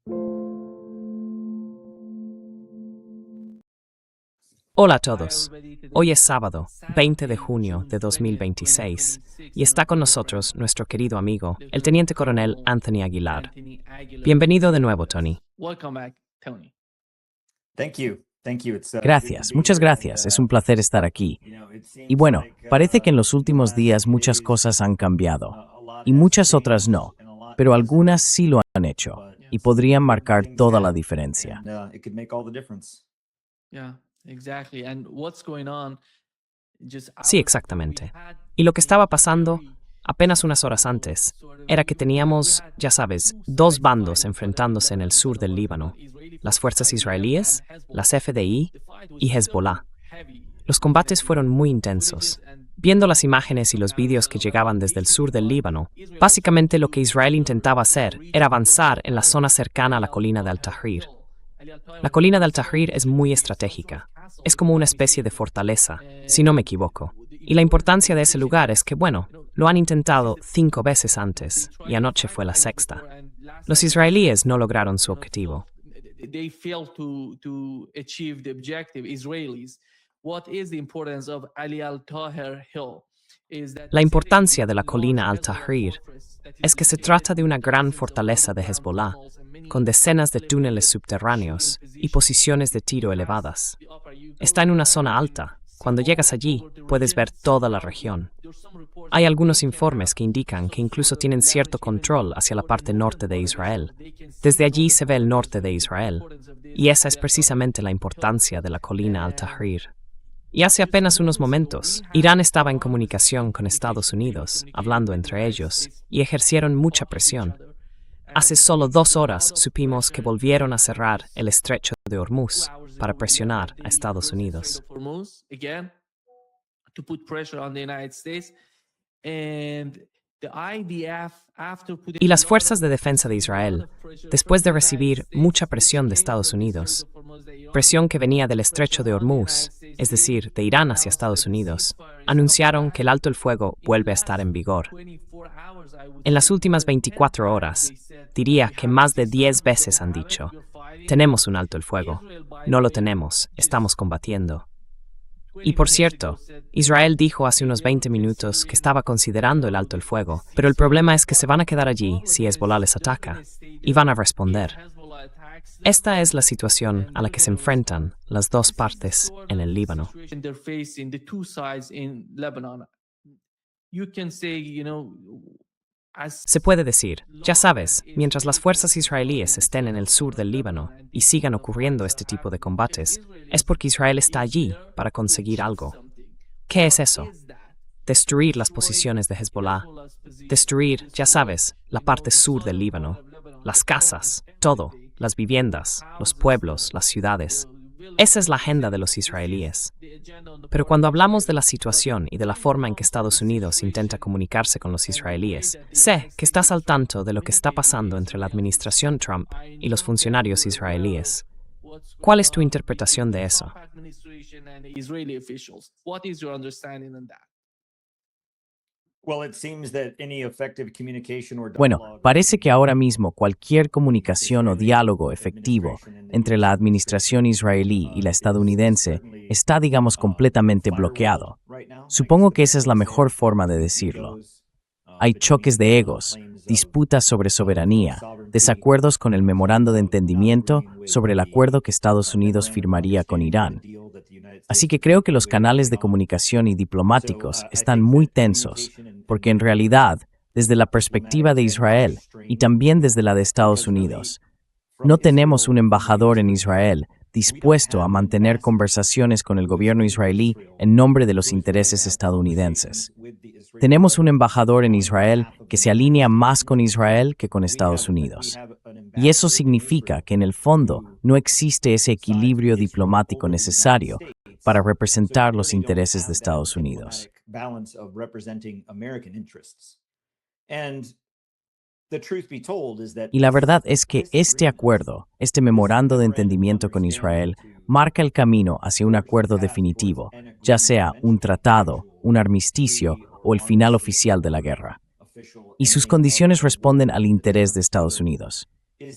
Hola a todos. Hoy es sábado, 20 de junio de 2026, y está con nosotros nuestro querido amigo, el Teniente Coronel Anthony Aguilar. Bienvenido de nuevo, Tony. Gracias, muchas gracias. Es un placer estar aquí. Y bueno, parece que en los últimos días muchas cosas han cambiado, y muchas otras no, pero algunas sí lo han hecho, y podrían marcar toda la diferencia. Sí, exactamente. Y lo que estaba pasando, apenas unas horas antes, era que teníamos, ya sabes, dos bandos enfrentándose en el sur del Líbano, las fuerzas israelíes, las FDI y Hezbollah. Los combates fueron muy intensos. Viendo las imágenes y los vídeos que llegaban desde el sur del Líbano, básicamente lo que Israel intentaba hacer era avanzar en la zona cercana a la colina de Al-Tahrir. La colina de Al-Tahrir es muy estratégica. Es como una especie de fortaleza, si no me equivoco. Y la importancia de ese lugar es que, bueno, lo han intentado 5 veces antes, y anoche fue la sexta. Los israelíes no lograron su objetivo. La importancia de la colina Al-Tahrir es que se trata de una gran fortaleza de Hezbollah, con decenas de túneles subterráneos y posiciones de tiro elevadas. Está en una zona alta. Cuando llegas allí, puedes ver toda la región. Hay algunos informes que indican que incluso tienen cierto control hacia la parte norte de Israel. Desde allí se ve el norte de Israel, y esa es precisamente la importancia de la colina Al-Tahrir. Y hace apenas unos momentos, Irán estaba en comunicación con Estados Unidos, hablando entre ellos, y ejercieron mucha presión. Hace solo 2 horas supimos que volvieron a cerrar el estrecho de Hormuz para presionar a Estados Unidos. Y las fuerzas de defensa de Israel, después de recibir mucha presión de Estados Unidos, presión que venía del estrecho de Hormuz, es decir, de Irán hacia Estados Unidos, anunciaron que el alto el fuego vuelve a estar en vigor. En las últimas 24 horas, diría que más de 10 veces han dicho, tenemos un alto el fuego, no lo tenemos, estamos combatiendo. Y por cierto, Israel dijo hace unos 20 minutos que estaba considerando el alto el fuego, pero el problema es que se van a quedar allí si Hezbollah les ataca, y van a responder. Esta es la situación a la que se enfrentan las dos partes en el Líbano. Se puede decir, ya sabes, mientras las fuerzas israelíes estén en el sur del Líbano y sigan ocurriendo este tipo de combates, es porque Israel está allí para conseguir algo. ¿Qué es eso? Destruir las posiciones de Hezbollah. Destruir, ya sabes, la parte sur del Líbano. Las casas, todo, las viviendas, los pueblos, las ciudades. Esa es la agenda de los israelíes. Pero cuando hablamos de la situación y de la forma en que Estados Unidos intenta comunicarse con los israelíes, sé que estás al tanto de lo que está pasando entre la administración Trump y los funcionarios israelíes. ¿Cuál es tu interpretación de eso? Bueno, parece que ahora mismo cualquier comunicación o diálogo efectivo entre la administración israelí y la estadounidense está, digamos, completamente bloqueado. Supongo que esa es la mejor forma de decirlo. Hay choques de egos, disputas sobre soberanía, desacuerdos con el memorando de entendimiento sobre el acuerdo que Estados Unidos firmaría con Irán. Así que creo que los canales de comunicación y diplomáticos están muy tensos, porque en realidad, desde la perspectiva de Israel y también desde la de Estados Unidos, no tenemos un embajador en Israel dispuesto a mantener conversaciones con el gobierno israelí en nombre de los intereses estadounidenses. Tenemos un embajador en Israel que se alinea más con Israel que con Estados Unidos. Y eso significa que en el fondo no existe ese equilibrio diplomático necesario para representar los intereses de Estados Unidos. Y la verdad es que este acuerdo, este memorando de entendimiento con Israel, marca el camino hacia un acuerdo definitivo, ya sea un tratado, un armisticio o el final oficial de la guerra. Y sus condiciones responden al interés de Estados Unidos.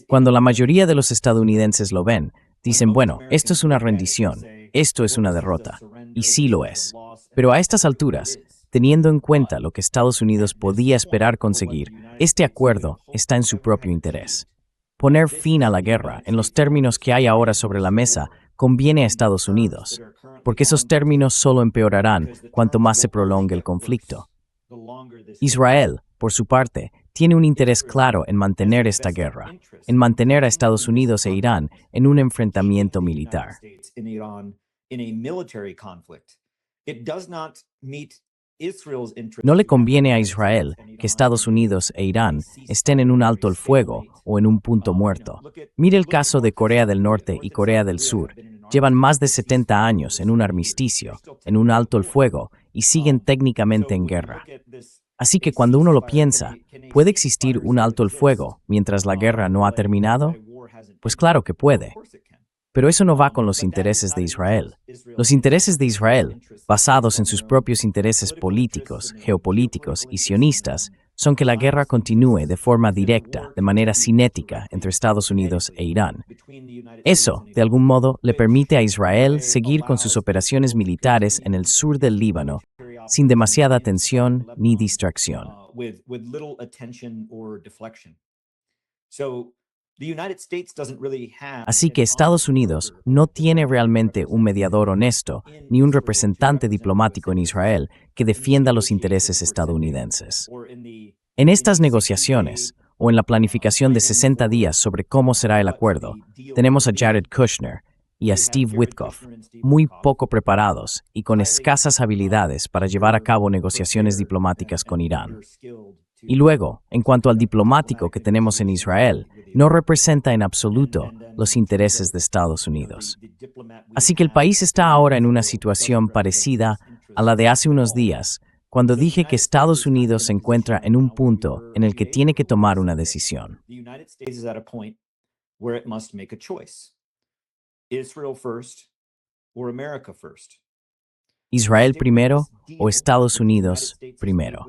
Cuando la mayoría de los estadounidenses lo ven, dicen, bueno, esto es una rendición, esto es una derrota, y sí lo es. Pero a estas alturas, teniendo en cuenta lo que Estados Unidos podía esperar conseguir, este acuerdo está en su propio interés. Poner fin a la guerra, en los términos que hay ahora sobre la mesa, conviene a Estados Unidos, porque esos términos solo empeorarán cuanto más se prolongue el conflicto. Israel, por su parte, tiene un interés claro en mantener esta guerra, en mantener a Estados Unidos e Irán en un enfrentamiento militar. No le conviene a Israel que Estados Unidos e Irán estén en un alto el fuego o en un punto muerto. Mire el caso de Corea del Norte y Corea del Sur. Llevan más de 70 años en un armisticio, en un alto el fuego, y siguen técnicamente en guerra. Así que cuando uno lo piensa, ¿puede existir un alto el fuego mientras la guerra no ha terminado? Pues claro que puede. Pero eso no va con los intereses de Israel. Los intereses de Israel, basados en sus propios intereses políticos, geopolíticos y sionistas, son que la guerra continúe de forma directa, de manera cinética, entre Estados Unidos e Irán. Eso, de algún modo, le permite a Israel seguir con sus operaciones militares en el sur del Líbano, sin demasiada tensión ni distracción. Así que Estados Unidos no tiene realmente un mediador honesto ni un representante diplomático en Israel que defienda los intereses estadounidenses. En estas negociaciones, o en la planificación de 60 días sobre cómo será el acuerdo, tenemos a Jared Kushner y a Steve Witkoff, muy poco preparados y con escasas habilidades para llevar a cabo negociaciones diplomáticas con Irán. Y luego, en cuanto al diplomático que tenemos en Israel, no representa en absoluto los intereses de Estados Unidos. Así que el país está ahora en una situación parecida a la de hace unos días, cuando dije que Estados Unidos se encuentra en un punto en el que tiene que tomar una decisión. ¿Israel primero o Estados Unidos primero?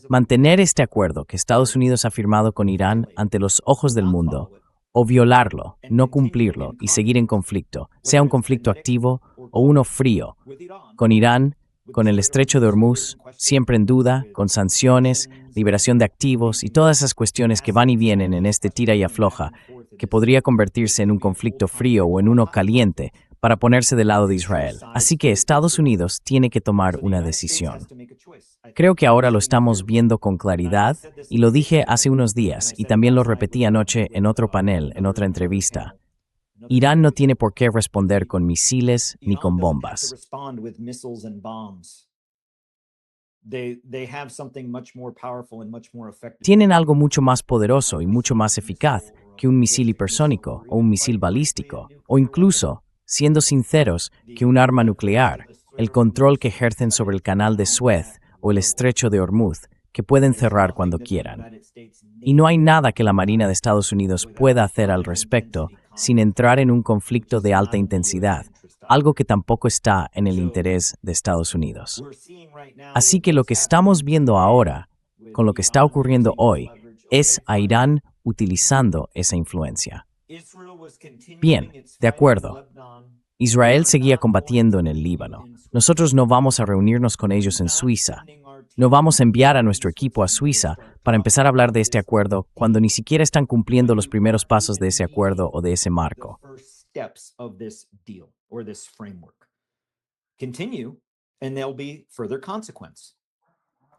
Mantener este acuerdo que Estados Unidos ha firmado con Irán ante los ojos del mundo, o violarlo, no cumplirlo y seguir en conflicto, sea un conflicto activo o uno frío, con Irán, con el estrecho de Hormuz, siempre en duda, con sanciones, liberación de activos y todas esas cuestiones que van y vienen en este tira y afloja, que podría convertirse en un conflicto frío o en uno caliente, para ponerse del lado de Israel. Así que Estados Unidos tiene que tomar una decisión. Creo que ahora lo estamos viendo con claridad, y lo dije hace unos días, y también lo repetí anoche en otro panel, en otra entrevista. Irán no tiene por qué responder con misiles ni con bombas. Tienen algo mucho más poderoso y mucho más eficaz que un misil hipersónico o un misil balístico, o incluso, siendo sinceros, que un arma nuclear, el control que ejercen sobre el canal de Suez o el estrecho de Hormuz, que pueden cerrar cuando quieran. Y no hay nada que la Marina de Estados Unidos pueda hacer al respecto sin entrar en un conflicto de alta intensidad, algo que tampoco está en el interés de Estados Unidos. Así que lo que estamos viendo ahora, con lo que está ocurriendo hoy, es a Irán utilizando esa influencia. Bien, de acuerdo. Israel seguía combatiendo en el Líbano. Nosotros no vamos a reunirnos con ellos en Suiza. No vamos a enviar a nuestro equipo a Suiza para empezar a hablar de este acuerdo cuando ni siquiera están cumpliendo los primeros pasos de ese acuerdo o de ese marco.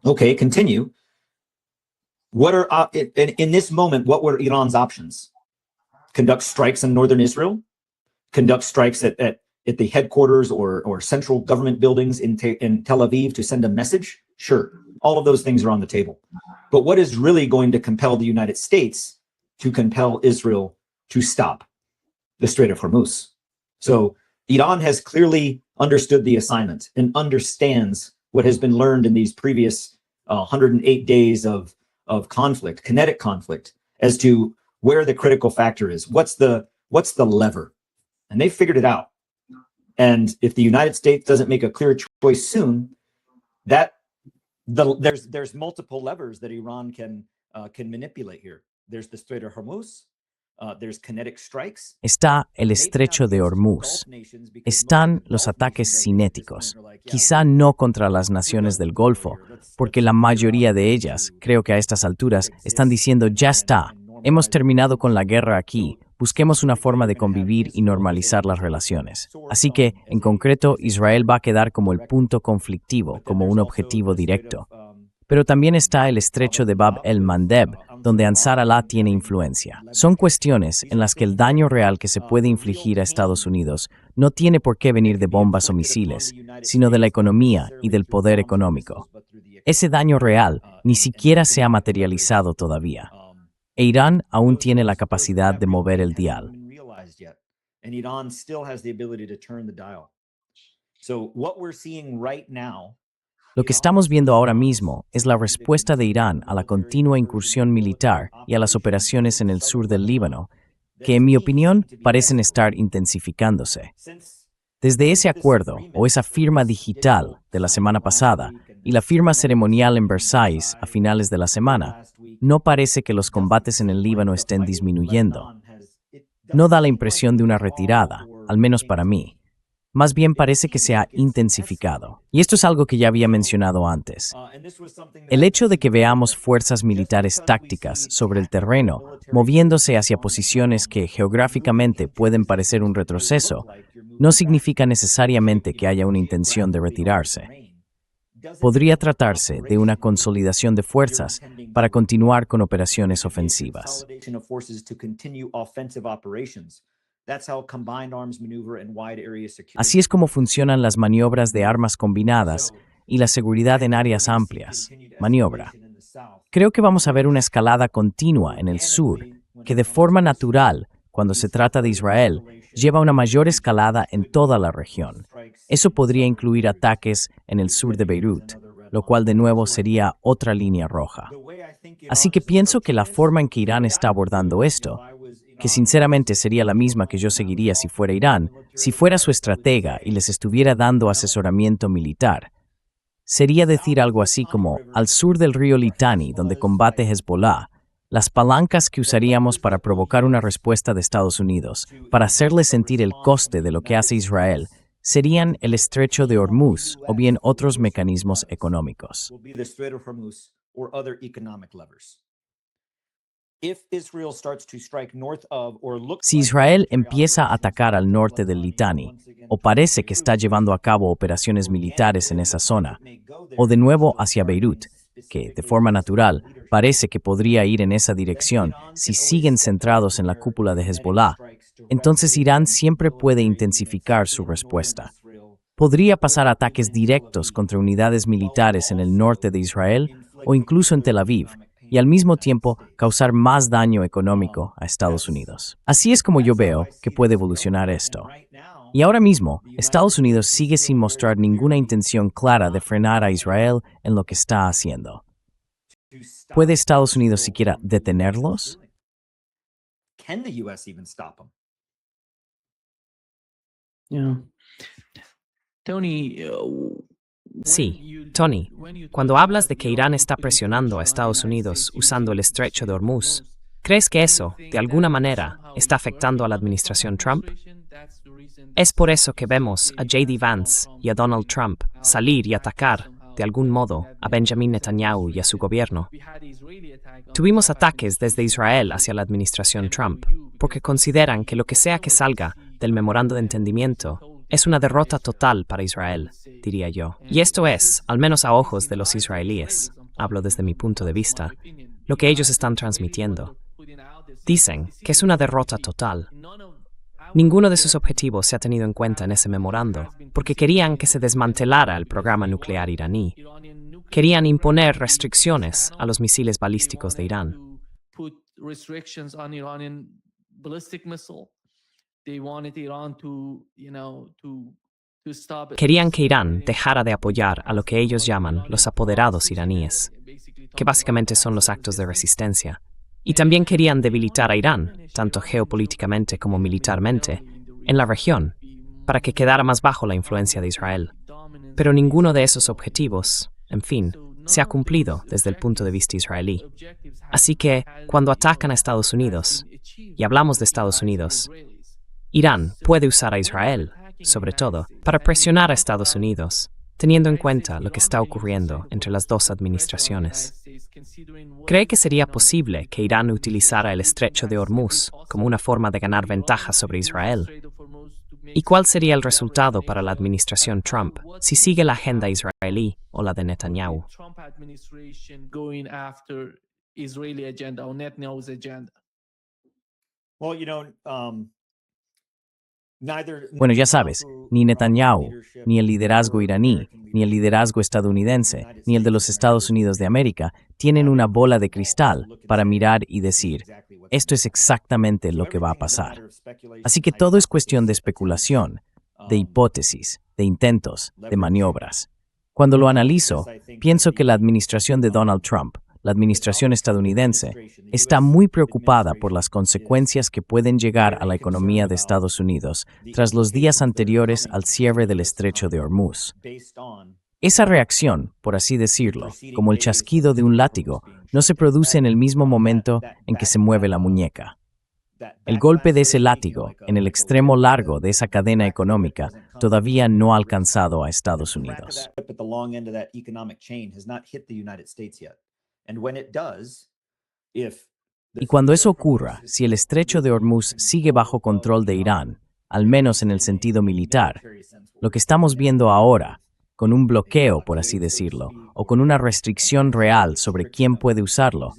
Okay, continue. What are in this moment? What were Iran's options? Conduct strikes in northern Israel, conduct strikes at the headquarters or central government buildings in Tel Aviv to send a message. Sure, all of those things are on the table. But what is really going to compel the United States to compel Israel to stop the Strait of Hormuz? So Iran has clearly understood the assignment and understands what has been learned in these previous 108 days of conflict, kinetic conflict, as to where the critical factor is. What's the lever? And they figured it out. And if the United States doesn't make a clear choice soon, there's multiple levers that Iran can manipulate here. There's the Strait of Hormuz. There's kinetic strikes. Está el estrecho de Hormuz. Están los ataques cinéticos, quizá no contra las naciones del Golfo, porque la mayoría de ellas, creo que a estas alturas, están diciendo ya está, hemos terminado con la guerra aquí, busquemos una forma de convivir y normalizar las relaciones. Así que, en concreto, Israel va a quedar como el punto conflictivo, como un objetivo directo. Pero también está el estrecho de Bab el-Mandeb, donde Ansar Allah tiene influencia. Son cuestiones en las que el daño real que se puede infligir a Estados Unidos no tiene por qué venir de bombas o misiles, sino de la economía y del poder económico. Ese daño real ni siquiera se ha materializado todavía. E Irán aún tiene la capacidad de mover el dial. Lo que estamos viendo ahora mismo es la respuesta de Irán a la continua incursión militar y a las operaciones en el sur del Líbano, que en mi opinión parecen estar intensificándose. Desde ese acuerdo o esa firma digital de la semana pasada y la firma ceremonial en Versalles a finales de la semana, no parece que los combates en el Líbano estén disminuyendo. No da la impresión de una retirada, al menos para mí. Más bien parece que se ha intensificado. Y esto es algo que ya había mencionado antes. El hecho de que veamos fuerzas militares tácticas sobre el terreno, moviéndose hacia posiciones que geográficamente pueden parecer un retroceso, no significa necesariamente que haya una intención de retirarse. Podría tratarse de una consolidación de fuerzas para continuar con operaciones ofensivas. Así es como funcionan las maniobras de armas combinadas y la seguridad en áreas amplias. Maniobra. Creo que vamos a ver una escalada continua en el sur, que de forma natural, cuando se trata de Israel, lleva a una mayor escalada en toda la región. Eso podría incluir ataques en el sur de Beirut, lo cual de nuevo sería otra línea roja. Así que pienso que la forma en que Irán está abordando esto, que sinceramente sería la misma que yo seguiría si fuera Irán, si fuera su estratega y les estuviera dando asesoramiento militar, sería decir algo así como, al sur del río Litani, donde combate Hezbollah, las palancas que usaríamos para provocar una respuesta de Estados Unidos, para hacerles sentir el coste de lo que hace Israel, serían el estrecho de Hormuz o bien otros mecanismos económicos. Si Israel empieza a atacar al norte del Litani, o parece que está llevando a cabo operaciones militares en esa zona, o de nuevo hacia Beirut, que, de forma natural, parece que podría ir en esa dirección si siguen centrados en la cúpula de Hezbollah, entonces Irán siempre puede intensificar su respuesta. Podría pasar ataques directos contra unidades militares en el norte de Israel o incluso en Tel Aviv, y al mismo tiempo causar más daño económico a Estados Unidos. Así es como yo veo que puede evolucionar esto. Y ahora mismo, Estados Unidos sigue sin mostrar ninguna intención clara de frenar a Israel en lo que está haciendo. ¿Puede Estados Unidos siquiera detenerlos? Tony, Sí, Tony, cuando hablas de que Irán está presionando a Estados Unidos usando el estrecho de Hormuz, ¿crees que eso, de alguna manera, está afectando a la administración Trump? Es por eso que vemos a J.D. Vance y a Donald Trump salir y atacar, de algún modo, a Benjamin Netanyahu y a su gobierno. Tuvimos ataques desde Israel hacia la administración Trump, porque consideran que lo que sea que salga del memorando de entendimiento es una derrota total para Israel, diría yo. Y esto es, al menos a ojos de los israelíes, hablo desde mi punto de vista, lo que ellos están transmitiendo. Dicen que es una derrota total. Ninguno de sus objetivos se ha tenido en cuenta en ese memorando, porque querían que se desmantelara el programa nuclear iraní. Querían imponer restricciones a los misiles balísticos de Irán. Querían que Irán dejara de apoyar a lo que ellos llaman los apoderados iraníes, que básicamente son los actos de resistencia. Y también querían debilitar a Irán, tanto geopolíticamente como militarmente, en la región, para que quedara más bajo la influencia de Israel. Pero ninguno de esos objetivos, en fin, se ha cumplido desde el punto de vista israelí. Así que, cuando atacan a Estados Unidos, Y hablamos de Estados Unidos. Irán puede usar a Israel, sobre todo, para presionar a Estados Unidos, teniendo en cuenta lo que está ocurriendo entre las dos administraciones. ¿Cree que sería posible que Irán utilizara el estrecho de Hormuz como una forma de ganar ventaja sobre Israel? ¿Y cuál sería el resultado para la administración Trump si sigue la agenda israelí o la de Netanyahu? Well, Bueno, ya sabes, ni Netanyahu, ni el liderazgo iraní, ni el liderazgo estadounidense, ni el de los Estados Unidos de América tienen una bola de cristal para mirar y decir, esto es exactamente lo que va a pasar. Así que todo es cuestión de especulación, de hipótesis, de intentos, de maniobras. Cuando lo analizo, pienso que la administración de Donald Trump, la administración estadounidense, está muy preocupada por las consecuencias que pueden llegar a la economía de Estados Unidos tras los días anteriores al cierre del estrecho de Hormuz. Esa reacción, por así decirlo, como el chasquido de un látigo, no se produce en el mismo momento en que se mueve la muñeca. El golpe de ese látigo, en el extremo largo de esa cadena económica, todavía no ha alcanzado a Estados Unidos. Y cuando eso ocurra, si el estrecho de Hormuz sigue bajo control de Irán, al menos en el sentido militar, lo que estamos viendo ahora, con un bloqueo, por así decirlo, o con una restricción real sobre quién puede usarlo,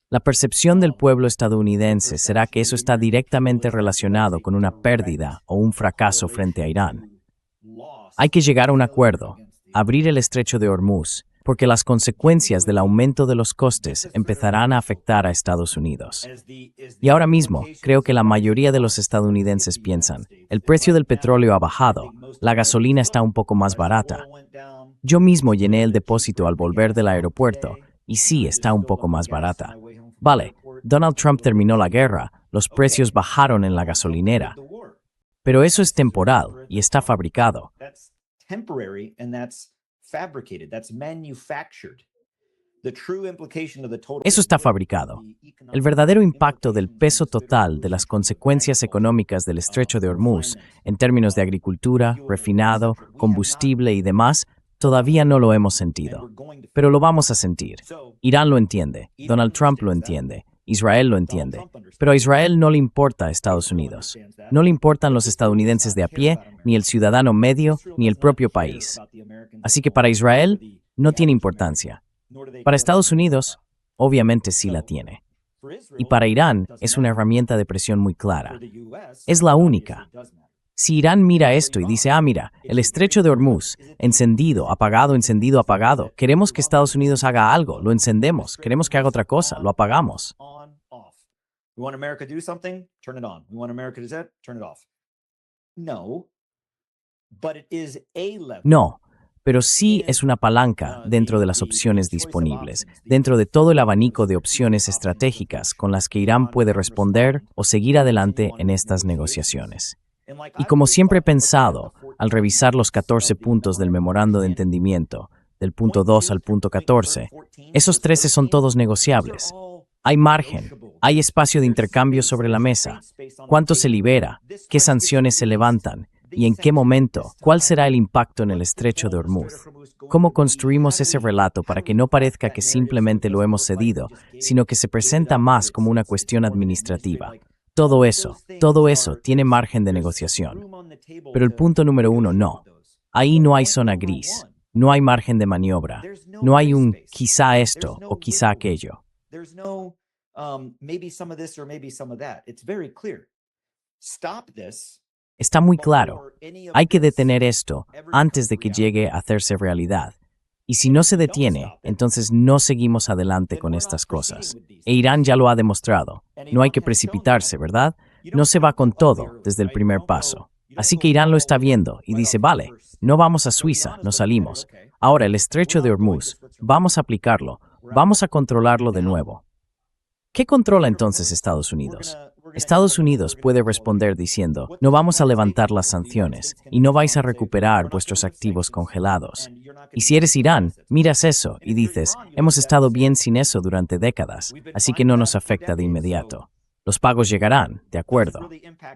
la percepción del pueblo estadounidense será que eso está directamente relacionado con una pérdida o un fracaso frente a Irán. Hay que llegar a un acuerdo, abrir el estrecho de Hormuz, porque las consecuencias del aumento de los costes empezarán a afectar a Estados Unidos. Y ahora mismo, creo que la mayoría de los estadounidenses piensan, el precio del petróleo ha bajado, la gasolina está un poco más barata. Yo mismo llené el depósito al volver del aeropuerto, y sí está un poco más barata. Vale, Donald Trump terminó la guerra, los precios bajaron en la gasolinera. Pero eso es temporal y está fabricado. Eso está fabricado. El verdadero impacto del peso total de las consecuencias económicas del estrecho de Hormuz, en términos de agricultura, refinado, combustible y demás, todavía no lo hemos sentido. Pero lo vamos a sentir. Irán lo entiende, Donald Trump lo entiende, Israel lo entiende. Pero a Israel no le importa a Estados Unidos. No le importan los estadounidenses de a pie, ni el ciudadano medio, ni el propio país. Así que para Israel no tiene importancia. Para Estados Unidos, obviamente sí la tiene. Y para Irán es una herramienta de presión muy clara. Es la única. Si Irán mira esto y dice, mira, el estrecho de Hormuz, encendido, apagado, queremos que Estados Unidos haga algo, lo encendemos, queremos que haga otra cosa, lo apagamos. No, pero sí es una palanca dentro de las opciones disponibles, dentro de todo el abanico de opciones estratégicas con las que Irán puede responder o seguir adelante en estas negociaciones. Y como siempre he pensado, al revisar los 14 puntos del memorando de entendimiento, del punto 2 al punto 14, esos 13 son todos negociables. Hay margen, hay espacio de intercambio sobre la mesa. ¿Cuánto se libera? ¿Qué sanciones se levantan? ¿Y en qué momento? ¿Cuál será el impacto en el estrecho de Hormuz? ¿Cómo construimos ese relato para que no parezca que simplemente lo hemos cedido, sino que se presenta más como una cuestión administrativa? Todo eso tiene margen de negociación. Pero el punto número 1 no. Ahí no hay zona gris, no hay margen de maniobra, no hay un quizá esto o quizá aquello. Está muy claro. Hay que detener esto antes de que llegue a hacerse realidad. Y si no se detiene, entonces no seguimos adelante con estas cosas. E Irán ya lo ha demostrado. No hay que precipitarse, ¿verdad? No se va con todo desde el primer paso. Así que Irán lo está viendo y dice, vale, no vamos a Suiza, no salimos. Ahora el estrecho de Hormuz, vamos a aplicarlo, vamos a controlarlo de nuevo. ¿Qué controla entonces Estados Unidos? Estados Unidos puede responder diciendo, no vamos a levantar las sanciones y no vais a recuperar vuestros activos congelados. Y si eres Irán, miras eso y dices, hemos estado bien sin eso durante décadas, así que no nos afecta de inmediato. Los pagos llegarán, de acuerdo.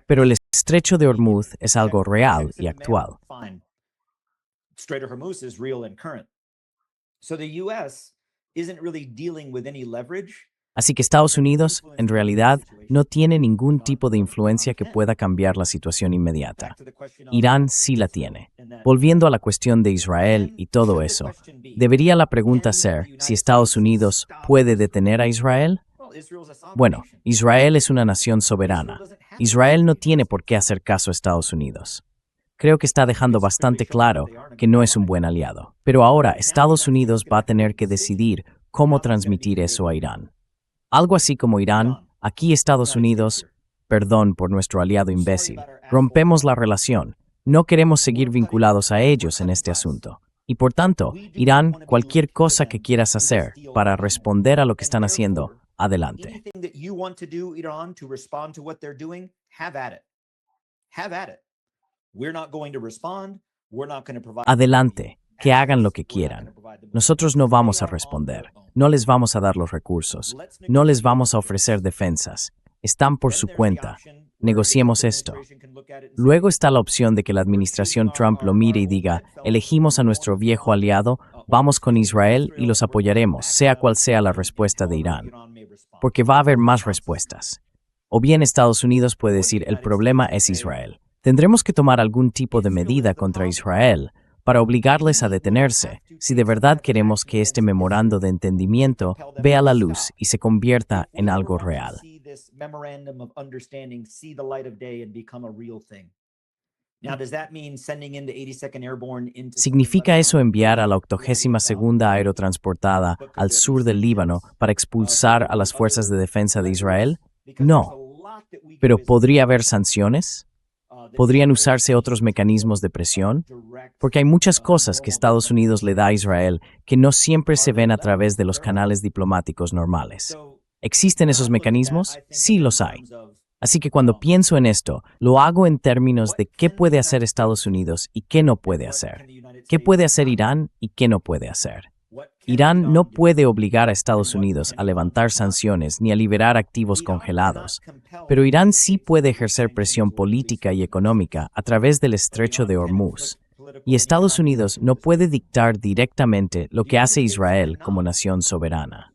Pero el estrecho de Hormuz es algo real y actual. Strait of Hormuz is real and current. So the US isn't really dealing with any leverage. Así que Estados Unidos, en realidad, no tiene ningún tipo de influencia que pueda cambiar la situación inmediata. Irán sí la tiene. Volviendo a la cuestión de Israel y todo eso, ¿debería la pregunta ser si Estados Unidos puede detener a Israel? Bueno, Israel es una nación soberana. Israel no tiene por qué hacer caso a Estados Unidos. Creo que está dejando bastante claro que no es un buen aliado. Pero ahora Estados Unidos va a tener que decidir cómo transmitir eso a Irán. Algo así como Irán, aquí Estados Unidos, perdón por nuestro aliado imbécil, rompemos la relación. No queremos seguir vinculados a ellos en este asunto. Y por tanto, Irán, cualquier cosa que quieras hacer para responder a lo que están haciendo, adelante. Anything that you want to do, Iran, to respond to what they're doing, have at it. Have at it. We're not going to respond. We're not going to provide. Adelante, que hagan lo que quieran. Nosotros no vamos a responder. No les vamos a dar los recursos. No les vamos a ofrecer defensas. Están por su cuenta. Negociemos esto. Luego está la opción de que la administración Trump lo mire y diga, elegimos a nuestro viejo aliado, vamos con Israel y los apoyaremos, sea cual sea la respuesta de Irán. Porque va a haber más respuestas. O bien Estados Unidos puede decir, el problema es Israel. Tendremos que tomar algún tipo de medida contra Israel para obligarles a detenerse, si de verdad queremos que este memorando de entendimiento vea la luz y se convierta en algo real. ¿Significa eso enviar a la 82ª aerotransportada al sur del Líbano para expulsar a las fuerzas de defensa de Israel? No. ¿Pero podría haber sanciones? ¿Podrían usarse otros mecanismos de presión? Porque hay muchas cosas que Estados Unidos le da a Israel que no siempre se ven a través de los canales diplomáticos normales. ¿Existen esos mecanismos? Sí los hay. Así que cuando pienso en esto, lo hago en términos de qué puede hacer Estados Unidos y qué no puede hacer. ¿Qué puede hacer Irán y qué no puede hacer? Irán no puede obligar a Estados Unidos a levantar sanciones ni a liberar activos congelados, pero Irán sí puede ejercer presión política y económica a través del estrecho de Hormuz, y Estados Unidos no puede dictar directamente lo que hace Israel como nación soberana.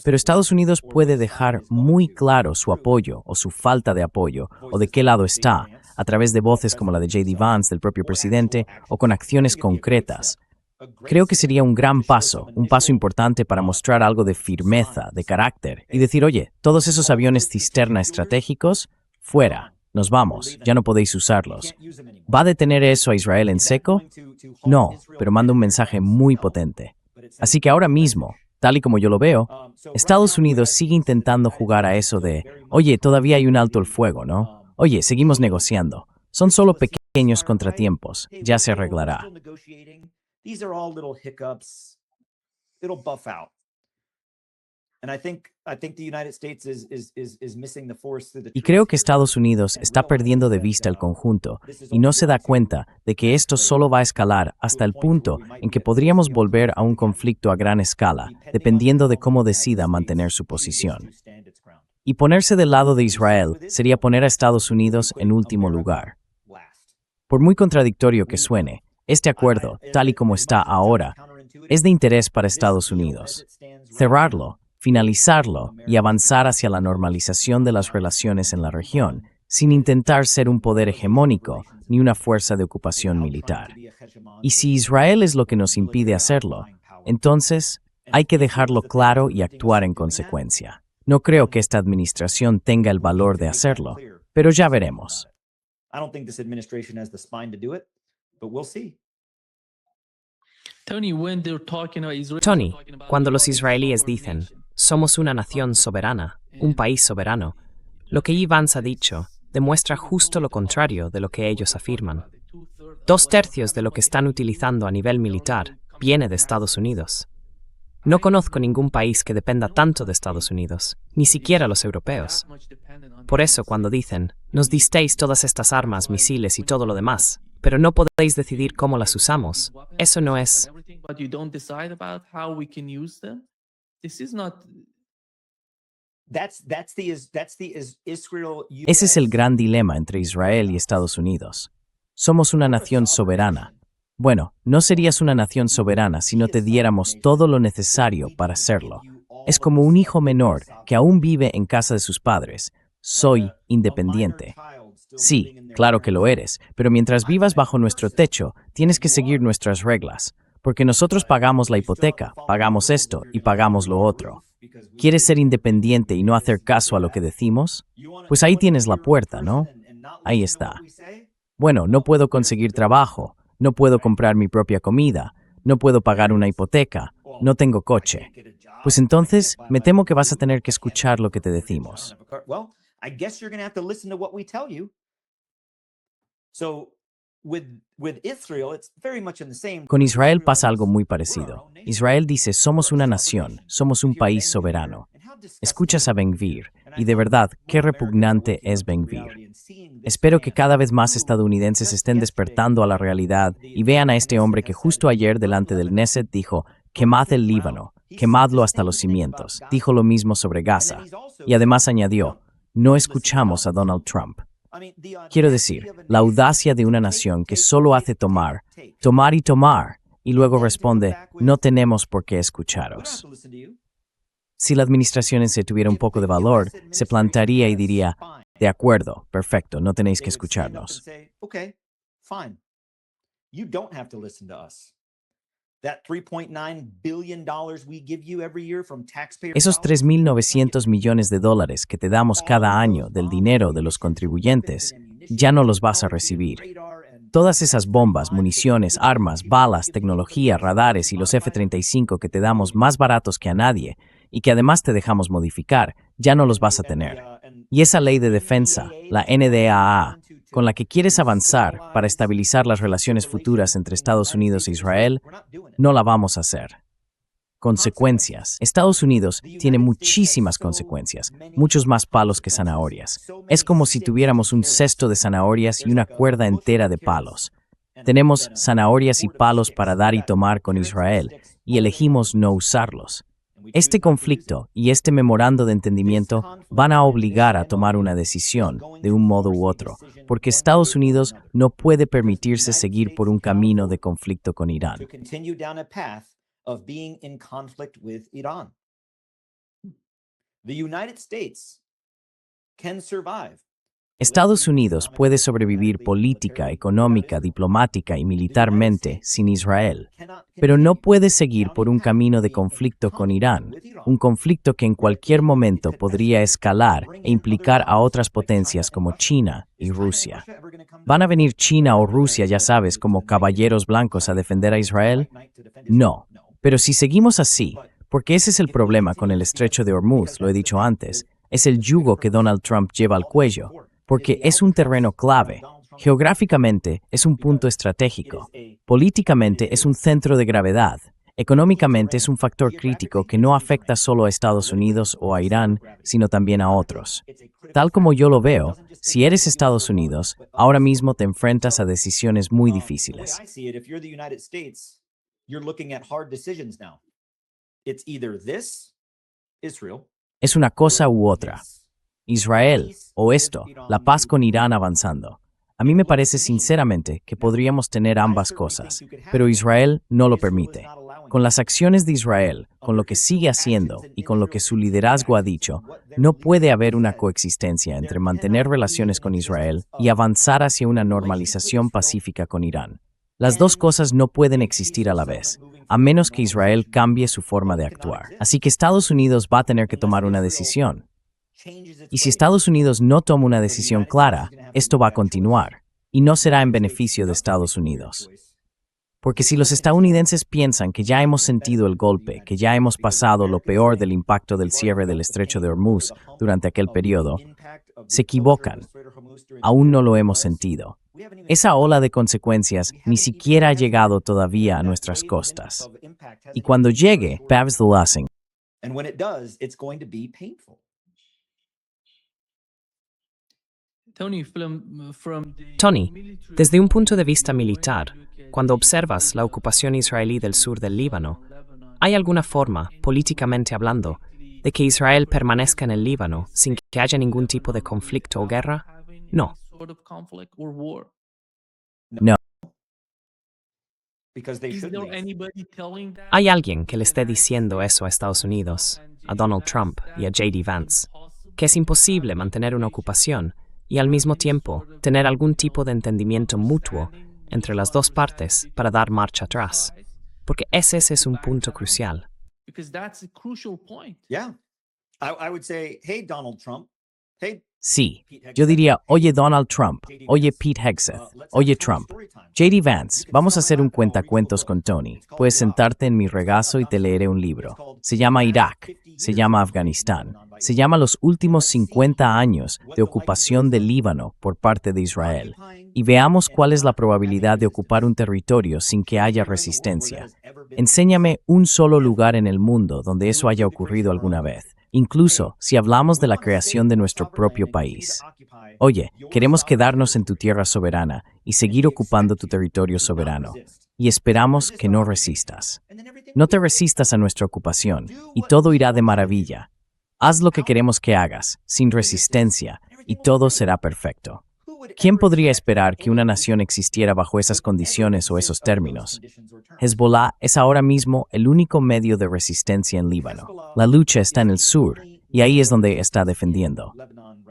Pero Estados Unidos puede dejar muy claro su apoyo o su falta de apoyo, o de qué lado está, a través de voces como la de J.D. Vance, del propio presidente, o con acciones concretas. Creo que sería un gran paso, un paso importante para mostrar algo de firmeza, de carácter, y decir, oye, todos esos aviones cisterna estratégicos, fuera, nos vamos, ya no podéis usarlos. ¿Va a detener eso a Israel en seco? No, pero manda un mensaje muy potente. Así que ahora mismo, tal y como yo lo veo, Estados Unidos sigue intentando jugar a eso de, oye, todavía hay un alto el fuego, ¿no? Oye, seguimos negociando. Son solo pequeños contratiempos, ya se arreglará. Y creo que Estados Unidos está perdiendo de vista el conjunto y no se da cuenta de que esto solo va a escalar hasta el punto en que podríamos volver a un conflicto a gran escala, dependiendo de cómo decida mantener su posición. Y ponerse del lado de Israel sería poner a Estados Unidos en último lugar. Por muy contradictorio que suene, este acuerdo, tal y como está ahora, es de interés para Estados Unidos. Cerrarlo, finalizarlo y avanzar hacia la normalización de las relaciones en la región, sin intentar ser un poder hegemónico ni una fuerza de ocupación militar. Y si Israel es lo que nos impide hacerlo, entonces hay que dejarlo claro y actuar en consecuencia. No creo que esta administración tenga el valor de hacerlo, pero ya veremos. Tony, cuando los israelíes dicen, somos una nación soberana, un país soberano, lo que Vance ha dicho demuestra justo lo contrario de lo que ellos afirman. 2/3 de lo que están utilizando a nivel militar viene de Estados Unidos. No conozco ningún país que dependa tanto de Estados Unidos, ni siquiera los europeos. Por eso, cuando dicen, nos disteis todas estas armas, misiles y todo lo demás, pero no podéis decidir cómo las usamos. Eso no es... But you don't decide about how we can use them. This is not. Israel. Ese es el gran dilema entre Israel y Estados Unidos. Somos una nación soberana. Bueno, no serías una nación soberana si no te diéramos todo lo necesario para hacerlo. Es como un hijo menor que aún vive en casa de sus padres. Soy independiente. Sí, claro que lo eres, pero mientras vivas bajo nuestro techo, tienes que seguir nuestras reglas, porque nosotros pagamos la hipoteca, pagamos esto y pagamos lo otro. ¿Quieres ser independiente y no hacer caso a lo que decimos? Pues ahí tienes la puerta, ¿no? Ahí está. Bueno, no puedo conseguir trabajo, no puedo comprar mi propia comida, no puedo pagar una hipoteca, no tengo coche. Pues entonces, me temo que vas a tener que escuchar lo que te decimos. Con Israel pasa algo muy parecido. Israel dice, somos una nación, somos un país soberano. Escuchas a Ben-Gvir, y de verdad, qué repugnante es Ben-Gvir. Espero que cada vez más estadounidenses estén despertando a la realidad y vean a este hombre que justo ayer delante del Knesset dijo, quemad el Líbano, quemadlo hasta los cimientos. Dijo lo mismo sobre Gaza. Y además añadió, no escuchamos a Donald Trump. Quiero decir, la audacia de una nación que solo hace tomar, tomar y tomar, y luego responde, no tenemos por qué escucharos. Si la administración se tuviera un poco de valor, se plantaría y diría, de acuerdo, perfecto, no tenéis que escucharnos. Esos $3.900 millones que te damos cada año del dinero de los contribuyentes, ya no los vas a recibir. Todas esas bombas, municiones, armas, balas, tecnología, radares y los F-35 que te damos más baratos que a nadie y que además te dejamos modificar, ya no los vas a tener. Y esa ley de defensa, la NDAA, con la que quieres avanzar para estabilizar las relaciones futuras entre Estados Unidos e Israel, no la vamos a hacer. Consecuencias. Estados Unidos tiene muchísimas consecuencias, muchos más palos que zanahorias. Es como si tuviéramos un cesto de zanahorias y una cuerda entera de palos. Tenemos zanahorias y palos para dar y tomar con Israel, y elegimos no usarlos. Este conflicto y este memorando de entendimiento van a obligar a tomar una decisión, de un modo u otro, porque Estados Unidos no puede permitirse seguir por un camino de conflicto con Irán. Estados Unidos puede sobrevivir política, económica, diplomática y militarmente sin Israel, pero no puede seguir por un camino de conflicto con Irán, un conflicto que en cualquier momento podría escalar e implicar a otras potencias como China y Rusia. ¿Van a venir China o Rusia, ya sabes, como caballeros blancos a defender a Israel? No, pero si seguimos así, porque ese es el problema con el estrecho de Hormuz, lo he dicho antes, es el yugo que Donald Trump lleva al cuello, porque es un terreno clave. Geográficamente es un punto estratégico. Políticamente es un centro de gravedad. Económicamente es un factor crítico que no afecta solo a Estados Unidos o a Irán, sino también a otros. Tal como yo lo veo, si eres Estados Unidos, ahora mismo te enfrentas a decisiones muy difíciles. Es una cosa u otra. Israel, o esto, la paz con Irán avanzando. A mí me parece sinceramente que podríamos tener ambas cosas, pero Israel no lo permite. Con las acciones de Israel, con lo que sigue haciendo y con lo que su liderazgo ha dicho, no puede haber una coexistencia entre mantener relaciones con Israel y avanzar hacia una normalización pacífica con Irán. Las dos cosas no pueden existir a la vez, a menos que Israel cambie su forma de actuar. Así que Estados Unidos va a tener que tomar una decisión. Y si Estados Unidos no toma una decisión clara, esto va a continuar, y no será en beneficio de Estados Unidos. Porque si los estadounidenses piensan que ya hemos sentido el golpe, que ya hemos pasado lo peor del impacto del cierre del estrecho de Hormuz durante aquel periodo, se equivocan. Aún no lo hemos sentido. Esa ola de consecuencias ni siquiera ha llegado todavía a nuestras costas. Y cuando llegue, perhaps the lesson. Tony, desde un punto de vista militar, cuando observas la ocupación israelí del sur del Líbano, ¿hay alguna forma, políticamente hablando, de que Israel permanezca en el Líbano sin que haya ningún tipo de conflicto o guerra? No. No. Because they should leave. ¿Hay alguien que le esté diciendo eso a Estados Unidos, a Donald Trump y a J.D. Vance, que es imposible mantener una ocupación y al mismo tiempo tener algún tipo de entendimiento mutuo entre las dos partes para dar marcha atrás? Porque ese es un punto crucial. Yeah. I would say, hey, Donald Trump. Hey, Sí, yo diría, oye Donald Trump, oye Pete Hegseth, oye Trump. J.D. Vance, vamos a hacer un cuentacuentos con Tony. Puedes sentarte en mi regazo y te leeré un libro. Se llama Irak, se llama Afganistán, se llama los últimos 50 años de ocupación del Líbano por parte de Israel. Y veamos cuál es la probabilidad de ocupar un territorio sin que haya resistencia. Enséñame un solo lugar en el mundo donde eso haya ocurrido alguna vez. Incluso si hablamos de la creación de nuestro propio país. Oye, queremos quedarnos en tu tierra soberana y seguir ocupando tu territorio soberano. Y esperamos que no resistas. No te resistas a nuestra ocupación y todo irá de maravilla. Haz lo que queremos que hagas, sin resistencia, y todo será perfecto. ¿Quién podría esperar que una nación existiera bajo esas condiciones o esos términos? Hezbollah es ahora mismo el único medio de resistencia en Líbano. La lucha está en el sur, y ahí es donde está defendiendo.